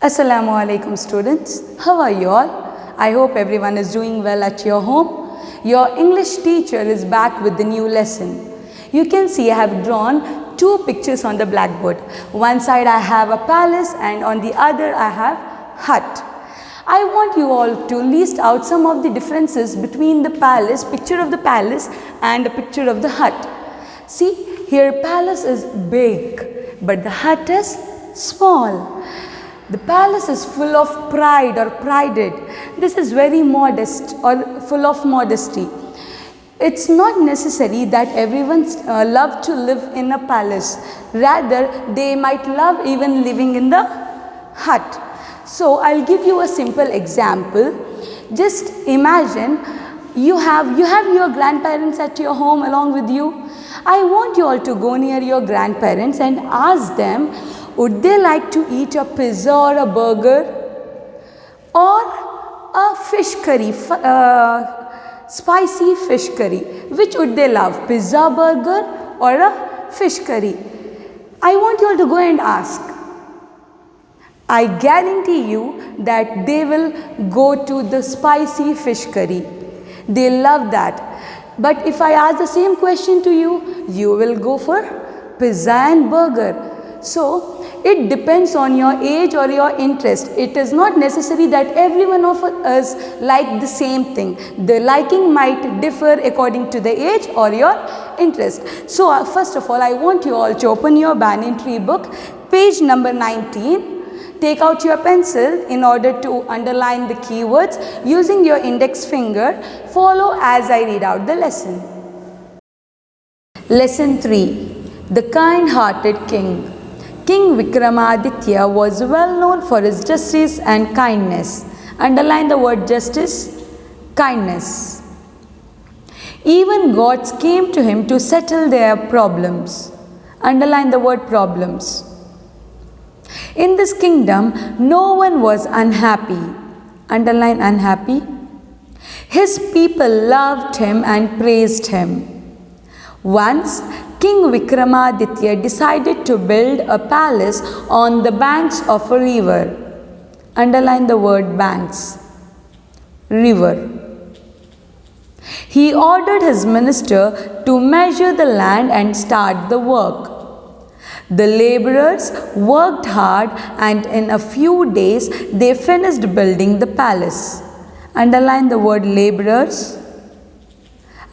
Assalamu alaikum students. How are you all? I hope everyone is doing well at your home. Your English teacher is back with the new lesson. You can see I have drawn two pictures on the blackboard. One side I have a palace and on the other I have hut. I want you all to list out some of the differences between the palace, picture of the palace and the picture of the hut. See, here palace is big but the hut is small. The palace is full of pride or prided. This is very modest or full of modesty. It's not necessary that everyone love to live in a palace. Rather, they might love even living in the hut. So, I'll give you a simple example. Just imagine you have your grandparents at your home along with you. I want you all to go near your grandparents and ask them, would they like to eat a pizza or a burger or a fish curry, spicy fish curry? Which would they love, pizza, burger or a fish curry? I want you all to go and ask. I guarantee you that they will go to the spicy fish curry. They love that. But if I ask the same question to you, you will go for pizza and burger. So, it depends on your age or your interest. It is not necessary that every one of us like the same thing. The liking might differ according to the age or your interest. So, first of all, I want you all to open your banyan tree book, page number 19. Take out your pencil in order to underline the keywords using your index finger. Follow as I read out the lesson. Lesson 3. The Kind-Hearted King. King Vikramaditya was well known for his justice and kindness. Underline the word justice, kindness. Even gods came to him to settle their problems. Underline the word problems. In this kingdom, no one was unhappy. Underline unhappy. His people loved him and praised him. Once, King Vikramaditya decided to build a palace on the banks of a river. Underline the word banks. River. He ordered his minister to measure the land and start the work. The laborers worked hard and in a few days they finished building the palace. Underline the word laborers.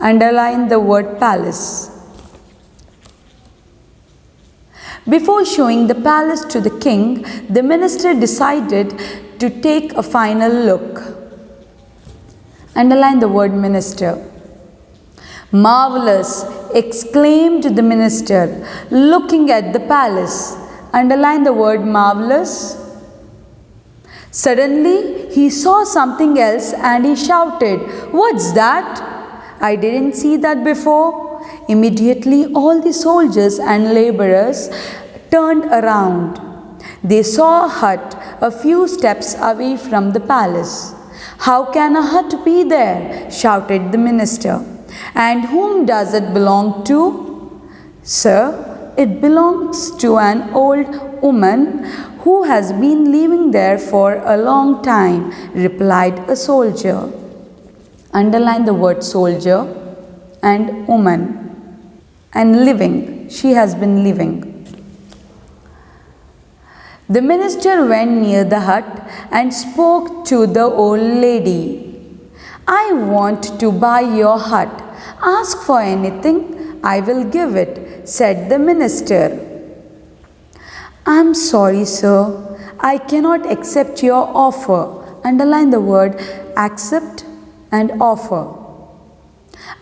Underline the word palace. Before showing the palace to the king, the minister decided to take a final look. Underline the word minister. Marvelous, exclaimed the minister, looking at the palace. Underline the word marvelous. Suddenly, he saw something else and he shouted, "What's that? I didn't see that before." Immediately, all the soldiers and laborers turned around. They saw a hut a few steps away from the palace. "How can a hut be there?" shouted the minister. "And whom does it belong to?" "Sir, it belongs to an old woman who has been living there for a long time," replied a soldier. Underline the word soldier and woman. And living, she has been living. The minister went near the hut and spoke to the old lady. "I want to buy your hut. Ask for anything, I will give it," said the minister. "I'm sorry, sir. I cannot accept your offer." Underline the word accept and offer.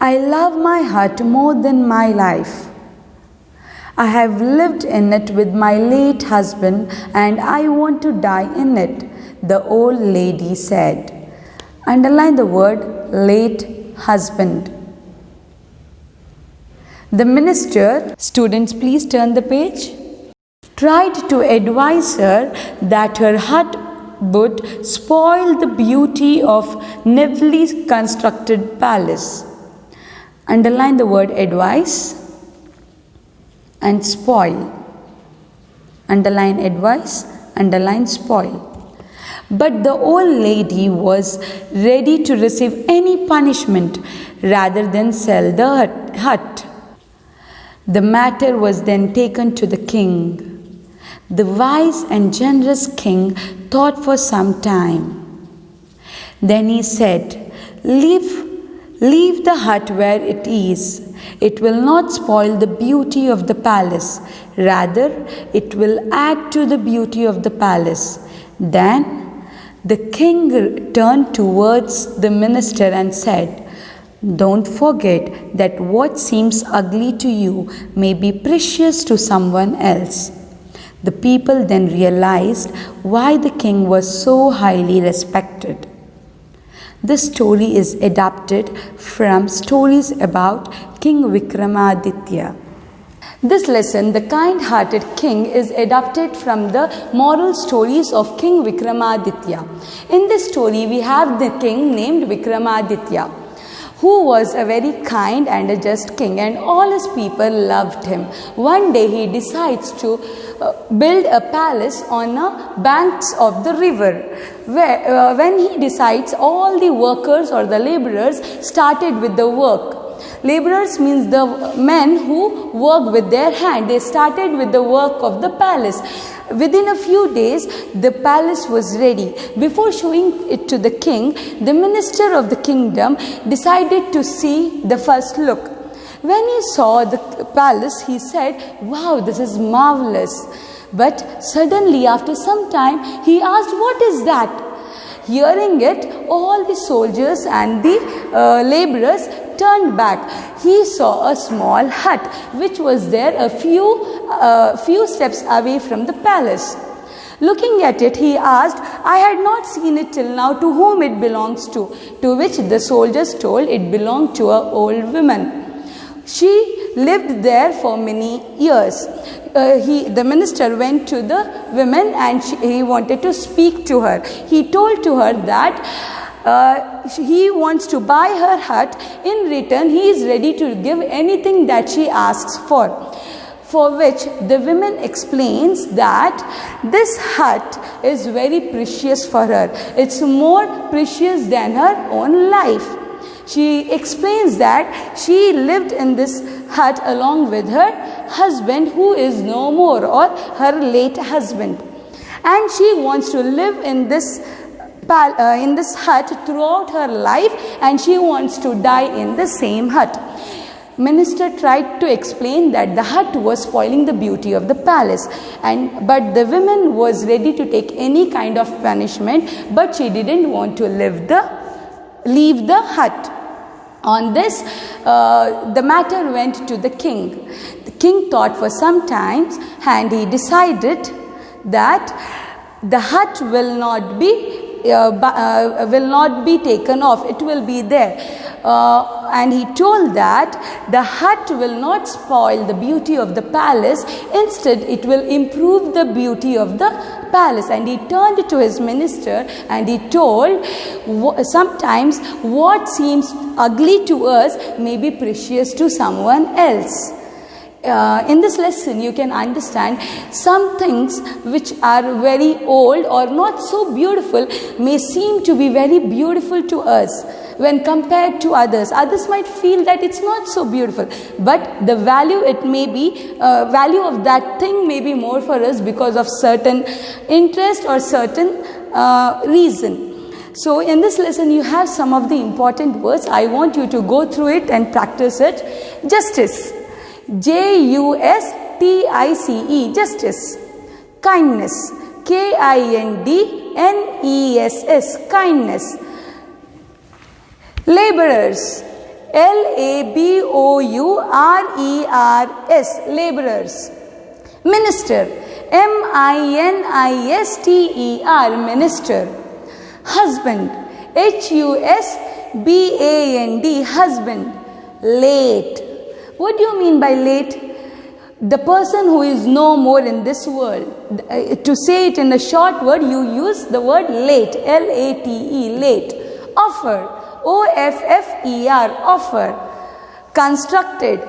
"I love my hut more than my life. I have lived in it with my late husband and I want to die in it," the old lady said. Underline the word late husband. The minister, students please turn the page, tried to advise her that her hut would spoil the beauty of newly constructed palace. Underline the word advice and spoil. Underline advice, underline spoil. But the old lady was ready to receive any punishment rather than sell the hut. The matter was then taken to the king. The wise and generous king thought for some time. Then he said, Leave the hut where it is. It will not spoil the beauty of the palace. Rather, it will add to the beauty of the palace. Then the king turned towards the minister and said, Don't forget that what seems ugly to you may be precious to someone else. The people then realized why the king was so highly respected. This story is adapted from stories about King Vikramaditya. This lesson, The Kind-Hearted King, is adapted from the moral stories of King Vikramaditya. In this story, we have the king named Vikramaditya, who was a very kind and a just king, and all his people loved him. One day he decides to build a palace on the banks of the river. When he decides, all the workers or the laborers started with the work. Laborers means the men who work with their hand. They started with the work of the palace. Within a few days, the palace was ready. Before showing it to the king, the minister of the kingdom decided to see the first look. When he saw the palace, he said, Wow, this is marvelous. But suddenly, after some time, he asked, What is that? Hearing it, all the soldiers and the laborers turned back. He saw a small hut which was there a few steps away from the palace. Looking at it, he asked, I had not seen it till now, to whom it belongs to which the soldiers told it belonged to an old woman. She lived there for many years. The minister went to the woman and he wanted to speak to her. He told to her that he wants to buy her hut. In return, he is ready to give anything that she asks for. For which the woman explains that this hut is very precious for her. It's more precious than her own life. She explains that she lived in this hut along with her husband, who is no more, or her late husband. And she wants to live in this hut throughout her life, and she wants to die in the same hut. Minister tried to explain that the hut was spoiling the beauty of the palace, but the woman was ready to take any kind of punishment, but she didn't want to leave the hut. On this, the matter went to the king. The king thought for some time, and he decided that the hut will not be taken off. It will be there. And he told that the hut will not spoil the beauty of the palace. Instead, it will improve the beauty of the palace. And he turned to his minister and he told, sometimes what seems ugly to us may be precious to someone else. In this lesson, you can understand some things which are very old or not so beautiful may seem to be very beautiful to us when compared to others. Others might feel that it's not so beautiful, but the value value of that thing may be more for us because of certain interest or certain reason. So in this lesson, you have some of the important words. I want you to go through it and practice it. Justice. Justice. Justice. Kindness. Kindness. Kindness. Laborers. Labourers. Laborers. Minister. Minister. Minister. Husband. Husband. Husband. Late. What do you mean by late? The person who is no more in this world. To say it in a short word, you use the word late. Late. Late. Offer. Offer. Offer. Constructed.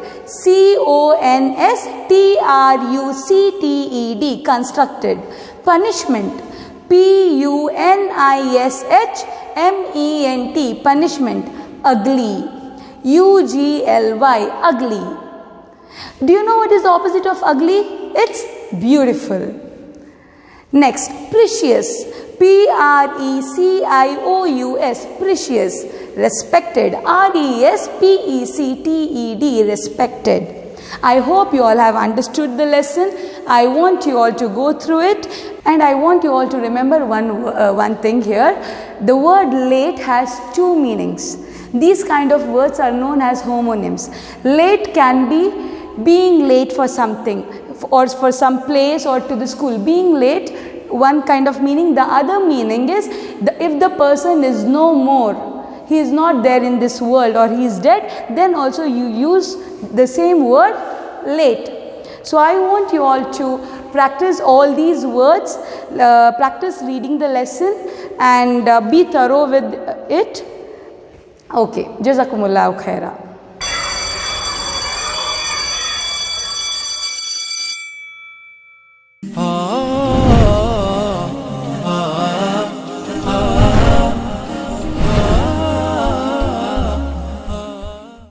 Constructed. Constructed. Punishment. punishment, punishment. Ugly, ugly, ugly. Do you know what is the opposite of ugly? It's beautiful. Next, precious, precious, precious. Respected, respected, respected. I hope you all have understood the lesson. I want you all to go through it, and I want you all to remember one thing here. The word late has two meanings. These kind of words are known as homonyms. Late can be being late for something, or for some place, or to the school. Being late, one kind of meaning. The other meaning is if the person is no more, he is not there in this world, or he is dead, then also you use the same word, late. So I want you all to practice all these words, practice reading the lesson, and be thorough with it. Okay, Jazakumullahu khaira.